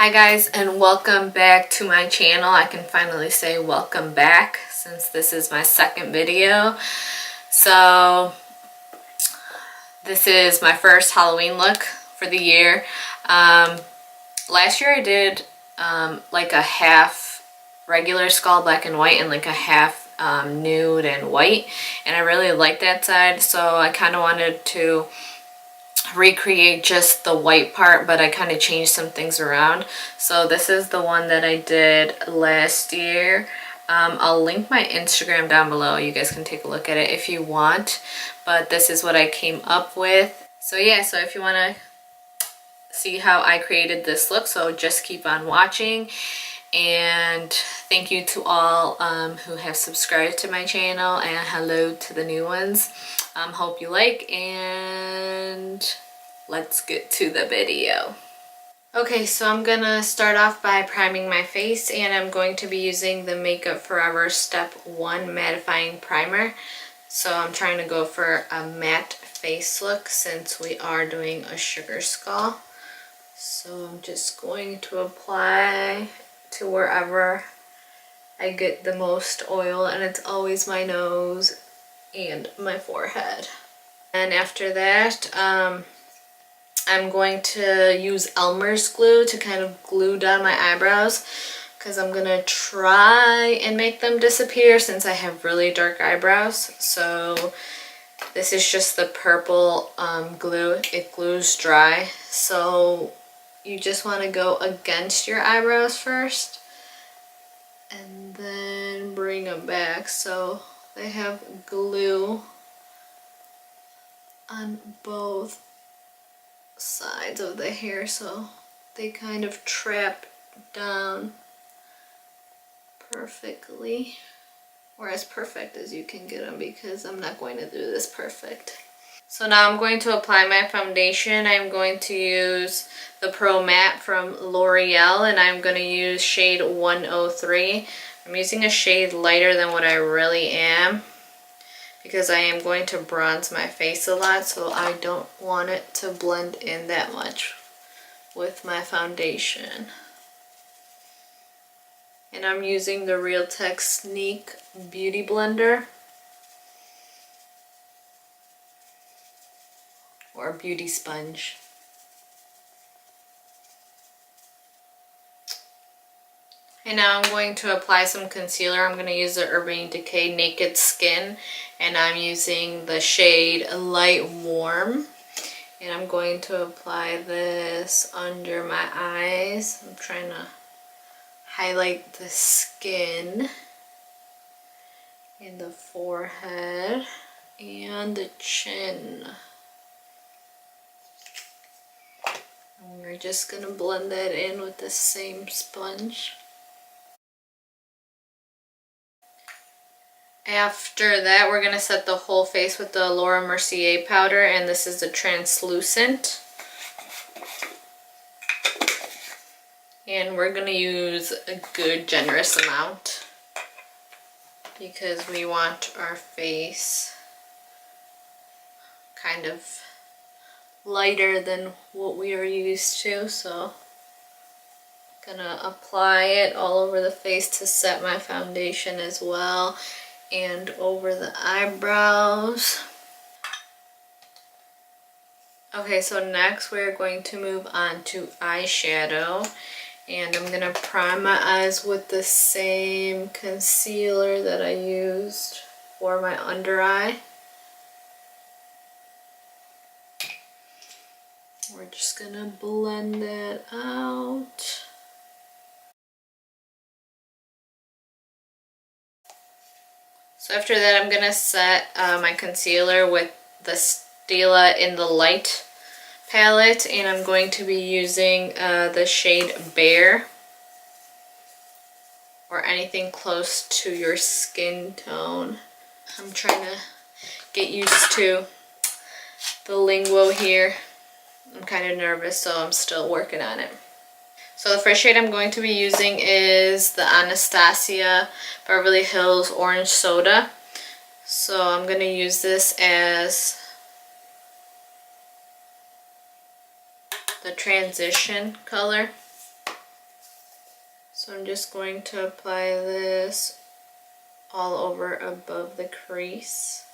Hi guys, and welcome back to my channel. I can finally say welcome back since this is my second video. So this is my first Halloween look for the year. Last year I did like a half regular skull black and white and like a half nude and white, and I really liked that side, so I kind of wanted to recreate just the white part, but I kind of changed some things around. So this is the one that I did last year. I'll link my Instagram down below. You guys can take a look at it if you want, but this is what I came up with. So yeah, so if you want to see how I created this look, so just keep on watching. And thank you to all who have subscribed to my channel, and hello to the new ones. Hope you like, and let's get to the video. Okay, so I'm gonna start off by priming my face, and I'm going to be using the Makeup Forever Step 1 Mattifying Primer. So I'm trying to go for a matte face look since we are doing a sugar skull. So I'm just going to apply to wherever I get the most oil, and it's always my nose and my forehead. And after that, I'm going to use Elmer's glue to kind of glue down my eyebrows, because I'm gonna try and make them disappear since I have really dark eyebrows. So this is just the purple glue. It glues dry, so you just want to go against your eyebrows first and then bring them back so they have glue on both sides of the hair, so they kind of trap down perfectly, or as perfect as you can get them, because I'm not going to do this perfect. So now I'm going to apply my foundation. I'm going to use the Pro Matte from L'Oreal, and I'm going to use shade 103. I'm using a shade lighter than what I really am, because I am going to bronze my face a lot, so I don't want it to blend in that much with my foundation. And I'm using the Real Technique Beauty Blender, or Beauty Sponge. And now I'm going to apply some concealer. I'm going to use the Urban Decay Naked Skin, and I'm using the shade Light Warm. And I'm going to apply this under my eyes. I'm trying to highlight the skin and the forehead and the chin. And we're just going to blend that in with the same sponge. After that, we're going to set the whole face with the Laura Mercier powder, and this is a translucent. And we're going to use a good generous amount because we want our face kind of lighter than what we are used to. So I'm going to apply it all over the face to set my foundation as well, and over the eyebrows. Okay, so next we're going to move on to eyeshadow, and I'm gonna prime my eyes with the same concealer that I used for my under eye. We're just gonna blend that out. So after that, I'm gonna set my concealer with the Stila in the Light palette, and I'm going to be using the shade Bare, or anything close to your skin tone. I'm trying to get used to the lingo here. I'm kind of nervous, so I'm still working on it. So the first shade I'm going to be using is the Anastasia Beverly Hills Orange Soda. So I'm going to use this as the transition color. So I'm just going to apply this all over above the crease.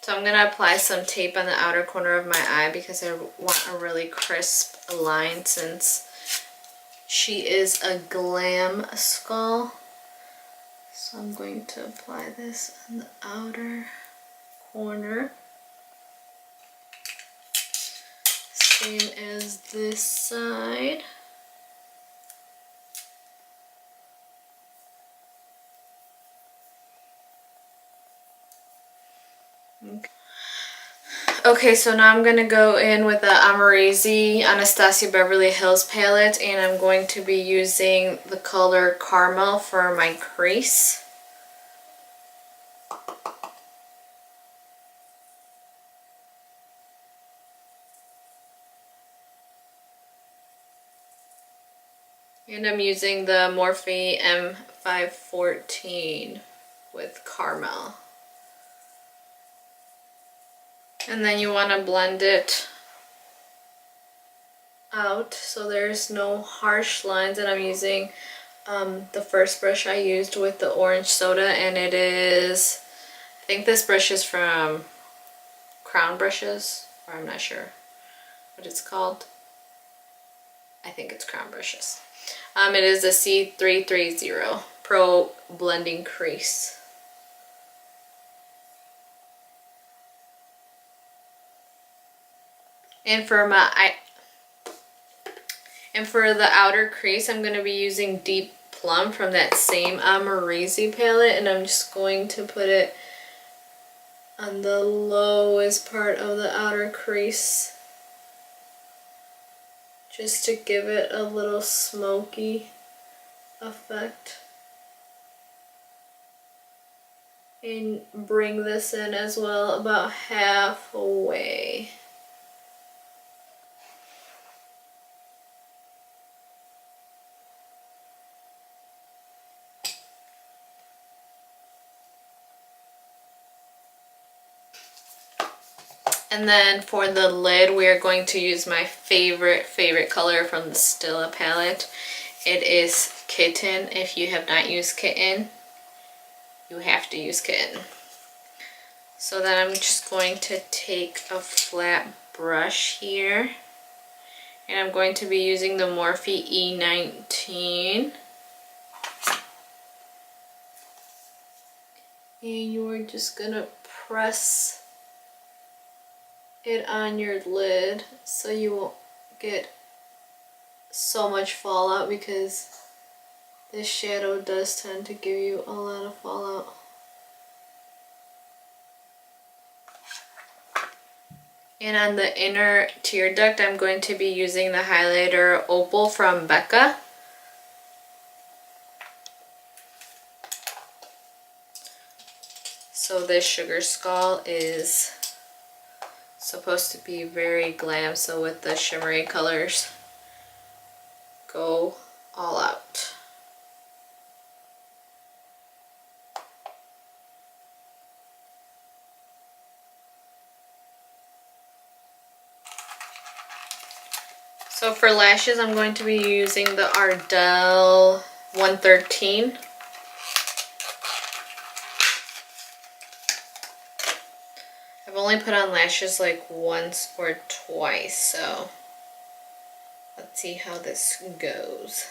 So I'm going to apply some tape on the outer corner of my eye because I want a really crisp line since she is a glam skull. So I'm going to apply this on the outer corner. Same as this side. Okay, so now I'm going to go in with the Amazing Anastasia Beverly Hills palette, and I'm going to be using the color Caramel for my crease. And I'm using the Morphe M514 with Caramel. And then you want to blend it out so there's no harsh lines. And I'm using the first brush I used with the orange soda, and it is, I think this brush is from Crown Brushes, or I'm not sure what it's called. I think it's Crown Brushes. It is a C330 Pro Blending Crease. And for the outer crease, I'm going to be using Deep Plum from that same Amazing palette, and I'm just going to put it on the lowest part of the outer crease, just to give it a little smoky effect. And bring this in as well, about halfway. And then for the lid, we are going to use my favorite color from the Stila palette. It is Kitten. If you have not used Kitten, you have to use Kitten. So then I'm just going to take a flat brush here, and I'm going to be using the Morphe E19. And you're just gonna press it on your lid so you won't get so much fallout, because this shadow does tend to give you a lot of fallout. And on the inner tear duct, I'm going to be using the highlighter Opal from Becca. So this Sugar Skull is supposed to be very glam, so with the shimmery colors, go all out. So for lashes, I'm going to be using the Ardell 113. I've only put on lashes like once or twice, so let's see how this goes.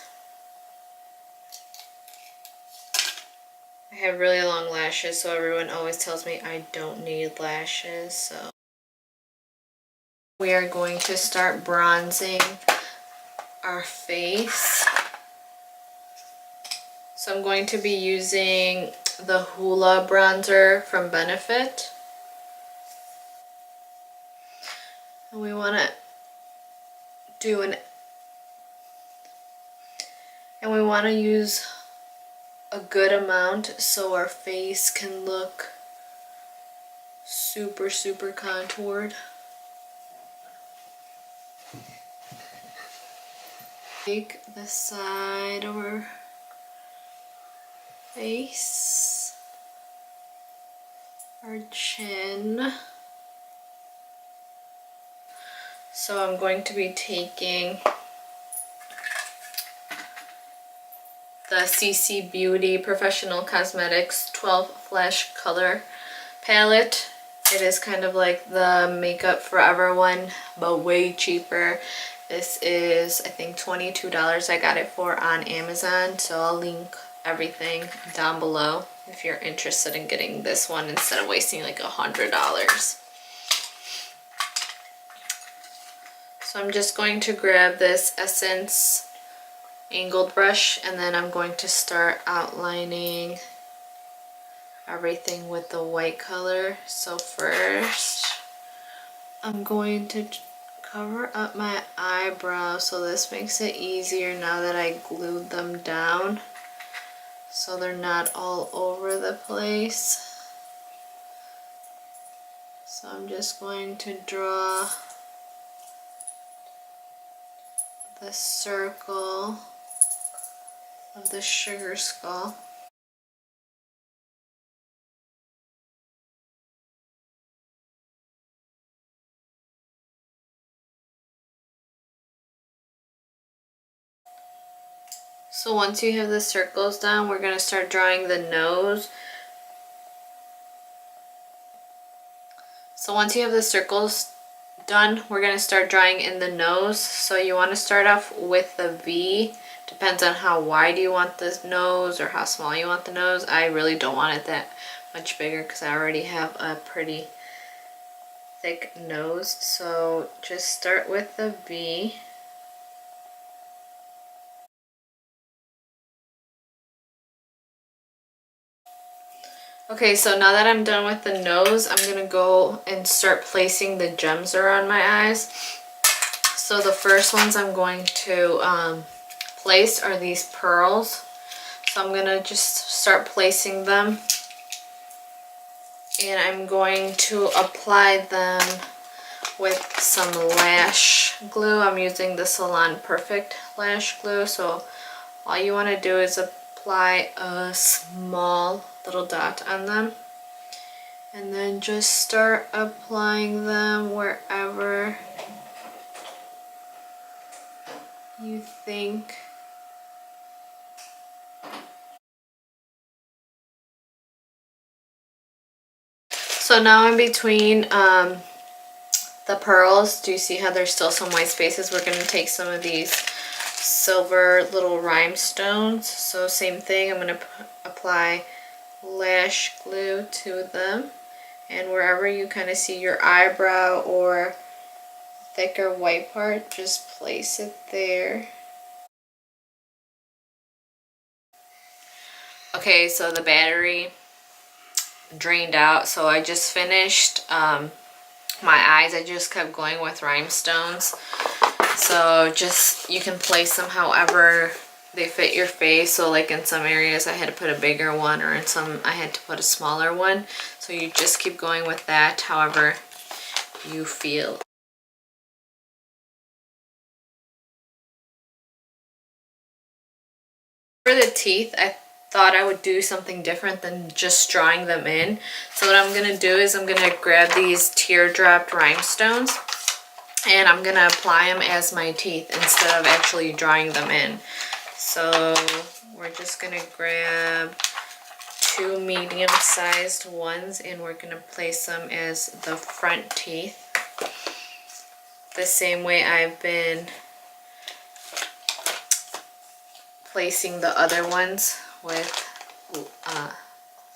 I have really long lashes, so everyone always tells me I don't need lashes, so we are going to start bronzing our face. So I'm going to be using the Hoola bronzer from Benefit. And we want to use a good amount so our face can look super contoured. Take the side of our face, our chin. So I'm going to be taking the CC Beauty Professional Cosmetics 12 Flash Color Palette. It is kind of like the Makeup Forever one, but way cheaper. This is, I think, $22 I got it for on Amazon, so I'll link everything down below if you're interested in getting this one instead of wasting like $100. So I'm just going to grab this Essence angled brush, and then I'm going to start outlining everything with the white color. So first I'm going to cover up my eyebrows, so this makes it easier now that I glued them down so they're not all over the place. So I'm just going to draw the circle of the sugar skull. So once you have the circles down, we're going to start drawing the nose. So once you have the circles done, we're going to start drawing in the nose. So you want to start off with the V. Depends on how wide you want the nose or how small you want the nose. I really don't want it that much bigger because I already have a pretty thick nose. So just start with the V. Okay, so now that I'm done with the nose, I'm going to go and start placing the gems around my eyes. So the first ones I'm going to place are these pearls. So I'm going to just start placing them. And I'm going to apply them with some lash glue. I'm using the Salon Perfect lash glue. So all you want to do is apply a small little dot on them, and then just start applying them wherever you think. So now in between the pearls, do you see how there's still some white spaces? We're going to take some of these silver little rhinestones. So same thing, I'm going to apply lash glue to them, and wherever you kind of see your eyebrow or thicker white part, just place it there. Okay, so the battery drained out, so I just finished my eyes. I just kept going with rhinestones. So just, you can place them however they fit your face. So like in some areas I had to put a bigger one, or in some I had to put a smaller one. So you just keep going with that however you feel. For the teeth, I thought I would do something different than just drawing them in. So what I'm going to do is I'm going to grab these teardrop rhinestones and I'm going to apply them as my teeth instead of actually drawing them in. So we're just going to grab 2 medium-sized ones and we're going to place them as the front teeth. The same way I've been placing the other ones with,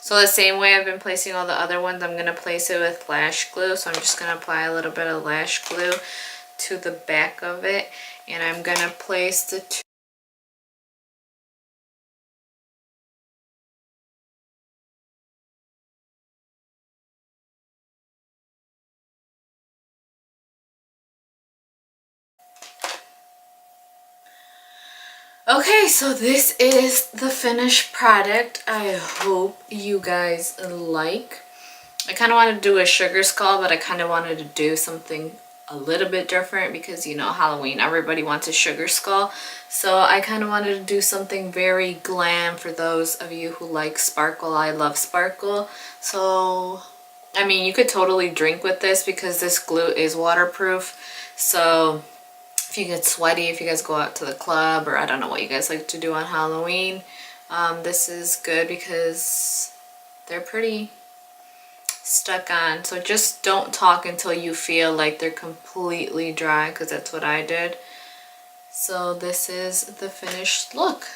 so the same way I've been placing all the other ones, I'm going to place it with lash glue. So I'm just going to apply a little bit of lash glue to the back of it, and I'm going to place the two. Okay, so this is the finished product. I hope you guys like. I kind of wanted to do a sugar skull, but I kind of wanted to do something a little bit different because, you know, Halloween, everybody wants a sugar skull. So I kind of wanted to do something very glam for those of you who like sparkle. I love sparkle. So, I mean, you could totally drink with this because this glue is waterproof. So if you get sweaty, if you guys go out to the club, or I don't know what you guys like to do on Halloween, this is good because they're pretty stuck on. So just don't talk until you feel like they're completely dry, because that's what I did. So this is the finished look.